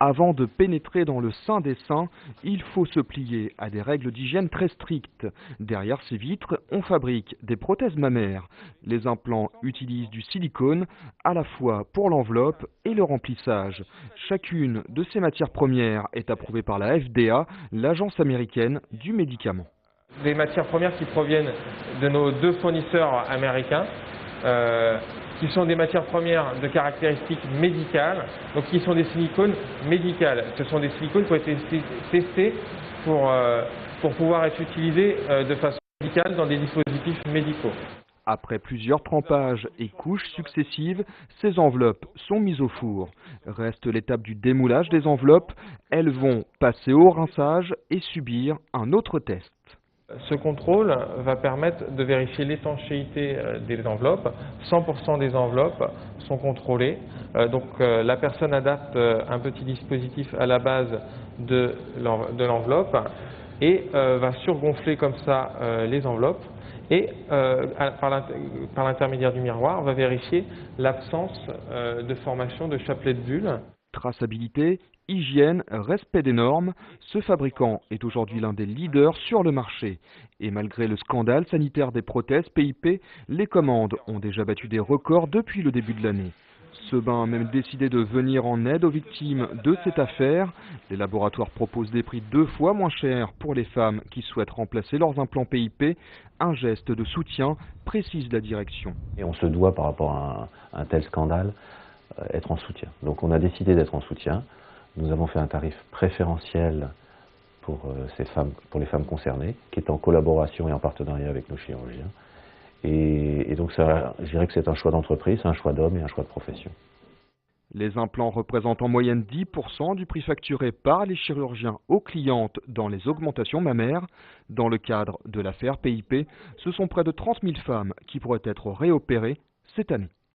Avant de pénétrer dans le sein des seins, il faut se plier à des règles d'hygiène très strictes. Derrière ces vitres, on fabrique des prothèses mammaires. Les implants utilisent du silicone à la fois pour l'enveloppe et le remplissage. Chacune de ces matières premières est approuvée par la FDA, l'agence américaine du médicament. Les matières premières qui proviennent de nos deux fournisseurs américains, qui sont des matières premières de caractéristiques médicales, donc qui sont des silicones médicales. Ce sont des silicones qui ont été testés pour pouvoir être utilisés de façon médicale dans des dispositifs médicaux. Après plusieurs trempages et couches successives, ces enveloppes sont mises au four. Reste l'étape du démoulage des enveloppes. Elles vont passer au rinçage et subir un autre test. Ce contrôle va permettre de vérifier l'étanchéité des enveloppes. 100% des enveloppes sont contrôlées. Donc la personne adapte un petit dispositif à la base de l'enveloppe et va surgonfler comme ça les enveloppes et par l'intermédiaire du miroir va vérifier l'absence de formation de chapelets de bulles. Traçabilité, hygiène, respect des normes, ce fabricant est aujourd'hui l'un des leaders sur le marché. Et malgré le scandale sanitaire des prothèses PIP, les commandes ont déjà battu des records depuis le début de l'année. Sebain a même décidé de venir en aide aux victimes de cette affaire. Les laboratoires proposent des prix 2 fois moins chers pour les femmes qui souhaitent remplacer leurs implants PIP. Un geste de soutien, précise la direction. Et on se doit par rapport à un tel scandale être en soutien. Donc on a décidé d'être en soutien. Nous avons fait un tarif préférentiel pour les femmes concernées, qui est en collaboration et en partenariat avec nos chirurgiens. Et donc je dirais que c'est un choix d'entreprise, un choix d'homme et un choix de profession. Les implants représentent en moyenne 10% du prix facturé par les chirurgiens aux clientes dans les augmentations mammaires. Dans le cadre de l'affaire PIP, ce sont près de 30 000 femmes qui pourraient être réopérées cette année.